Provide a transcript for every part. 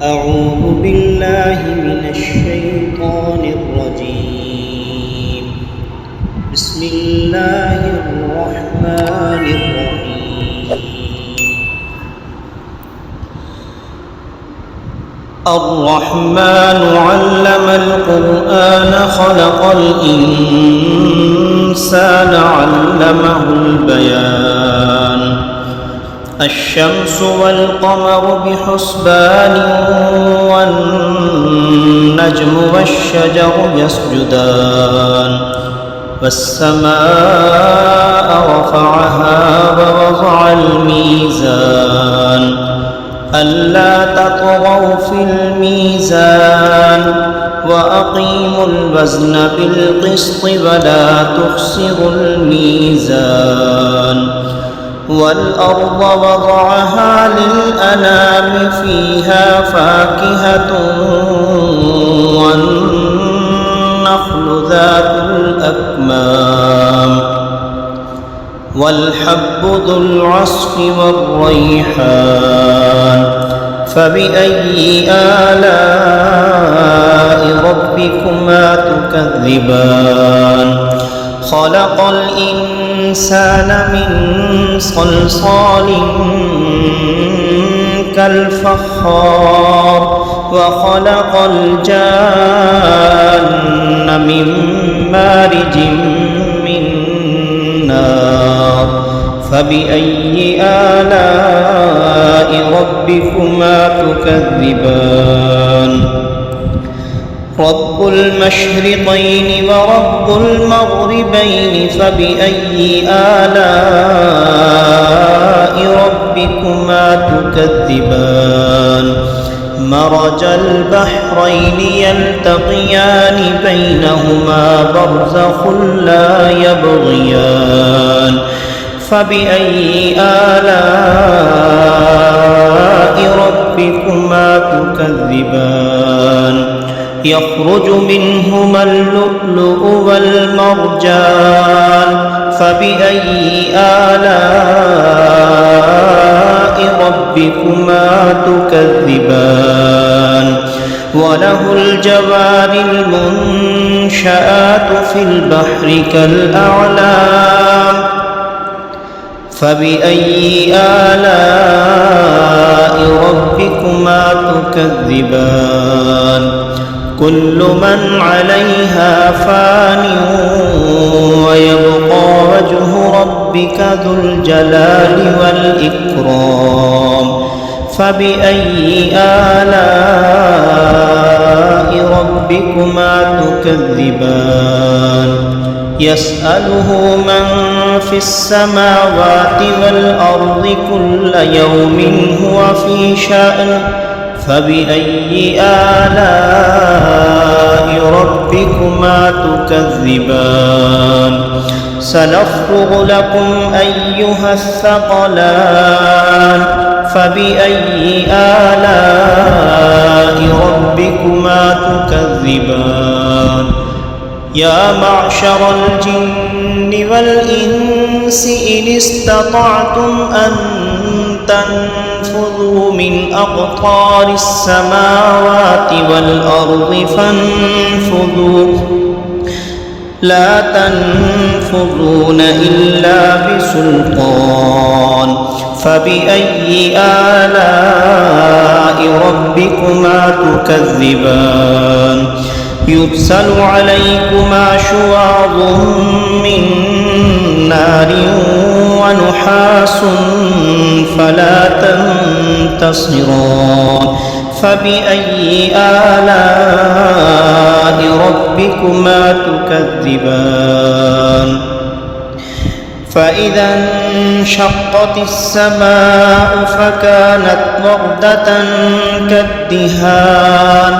أعوذ بالله من الشيطان الرجيم. بسم الله الرحمن الرحيم. الرحمن علم القرآن خلق الإنسان علمه البيان. الشمس والقمر بحسبان والنجم والشجر يسجدان. والسماء رفعها ووضع الميزان ألا تطغوا في الميزان وأقيموا الوزن بالقسط ولا تخسروا الميزان. والأرض وضعها للأنام فيها فاكهة والنخل ذات الأكمام والحب ذو العصف والريحان. فبأي آلاء ربكما تكذبان؟ خلق الإنسان من صلصال كالفخار وخلق الجان من مارج من نار. فبأي آلاء ربكما تكذبان؟ رب المشرقين ورب المغربين فبأي آلاء ربكما تكذبان؟ مرج البحرين يلتقيان بينهما برزخ لا يبغيان. فبأي آلاء ربكما تكذبان؟ يخرج منهما اللؤلؤ والمرجان. فبأي آلاء ربكما تكذبان؟ وله الجوار المنشآت في البحر كالأعلام. فبأي آلاء ربكما تكذبان؟ كل من عليها فان ويبقى وجه ربك ذو الجلال والإكرام. فبأي آلاء ربكما تكذبان؟ يسأله من في السماوات والأرض كل يوم هو في شأن. فبأي آلاء ربكما تكذبان؟ سنفرغ لكم أيها الثقلان. فبأي آلاء ربكما تكذبان؟ يا معشر الجن والإنس إن استطعتم أن تنفذوا من أقطار السماوات والأرض فانفذوا لا تنفذون إلا بسلطان. فبأي آلاء ربكما تكذبان؟ يرسل عليكما شواظ من نار ونحاس فلا تنتصران. فبأي آلاء ربكما تكذبان؟ فإذا انشقت السماء فكانت وردة كالدهان.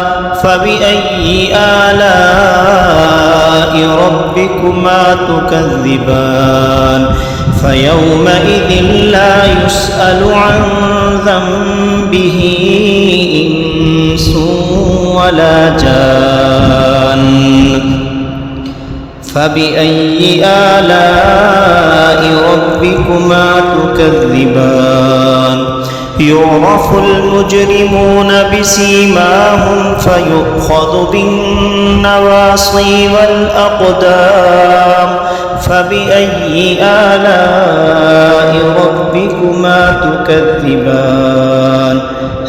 فبأي آلاء ربكما تكذبان؟ فيومئذ لا يسأل عن ذنبه إنس ولا جان. فبأي آلاء ربكما تكذبان؟ يعرف المجرمون بسيماهم فيؤخذ بالنواصي والأقدام فبأي آلاء ربكما تكذبان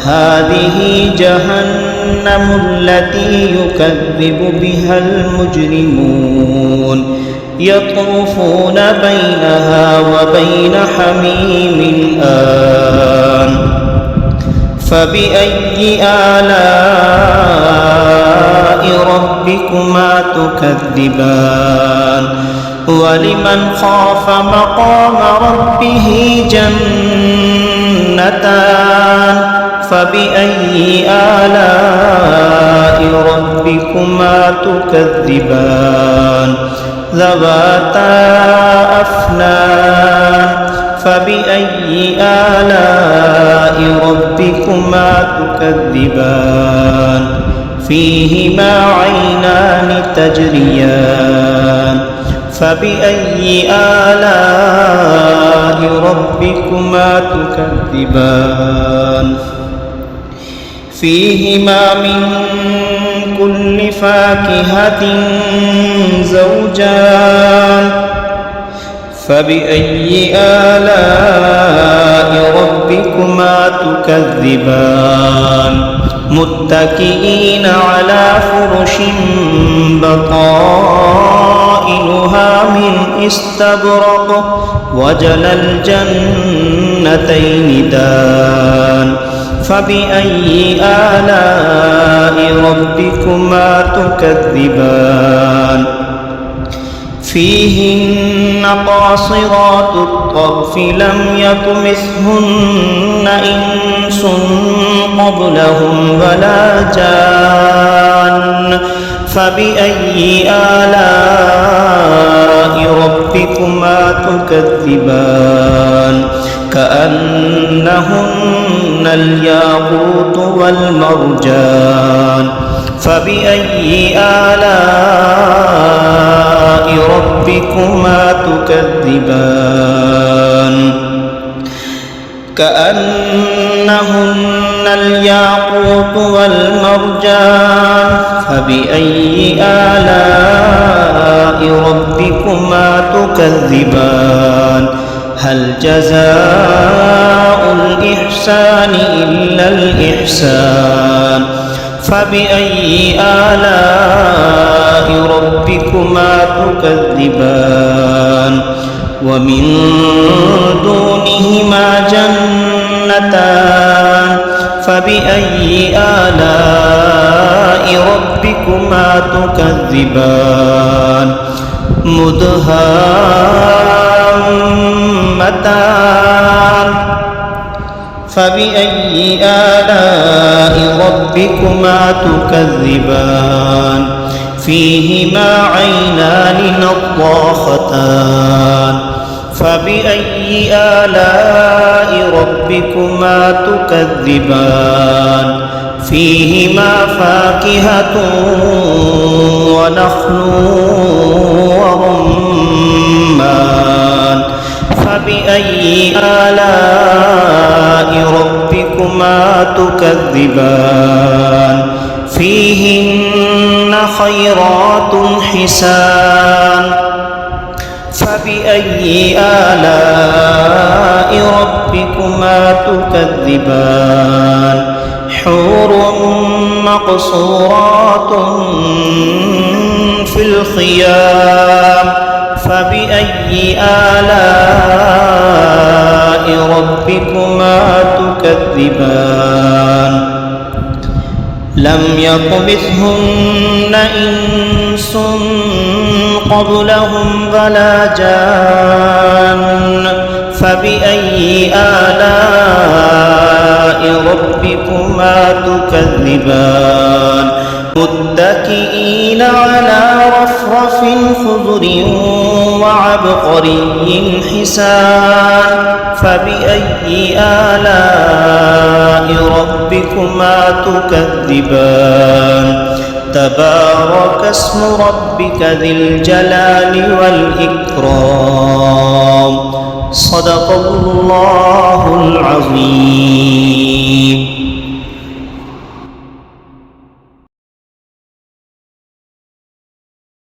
هذه جهنم التي يكذب بها المجرمون يطوفون بينها وبين حميم آن فبأي آلاء ربكما تكذبان ولمن خاف مقام ربه جنتان فبأي آلاء ربكما تكذبان ذواتا أفنان فبأي آلاء ربكما تكذبان فيهما عينان تجريان فبأي آلاء ربكما تكذبان فيهما من كل فاكهة زوجان فبأي آلاء ربكما تكذبان متكئين على فرش بطائنها من استبرق وجنى الجنتين دان فبأي آلاء ربكما تكذبان فيهن قاصرات الطرف لم يطمثهن إنس قبلهم ولا جان فبأي آلاء ربكما تكذبان كأنهن الياقوت والمرجان فبأي آلاء ربكما تكذبان كأنهن الياقوت والمرجان فبأي آلاء ربكما تكذبان هل جزاء الإحسان إلا الإحسان فبأي آلاء ربكما تكذبان ومن دونهما جنتان فبأي آلاء ربكما تكذبان مدهامتان فبأي آلاء ربكما تكذبان فيهما عينان نضاختان فبأي آلاء ربكما تكذبان فيهما فاكهة ونخل ورمان فبأي آلاء ربكما تكذبان فيهن خيرات حسان فبأي آلاء ربكما تكذبان حور مقصورات في الخيام فبأي آلاء ربكما تكذبان لم يطمثهن إنس قبلهم ولا جان فبأي آلاء ربكما تكذبان متكئين على رفرف خضر وعبقري حسان فبأي آلاء ربكما تكذبان تبارك اسم ربك ذي الجلال والإكرام صدق الله العظيم.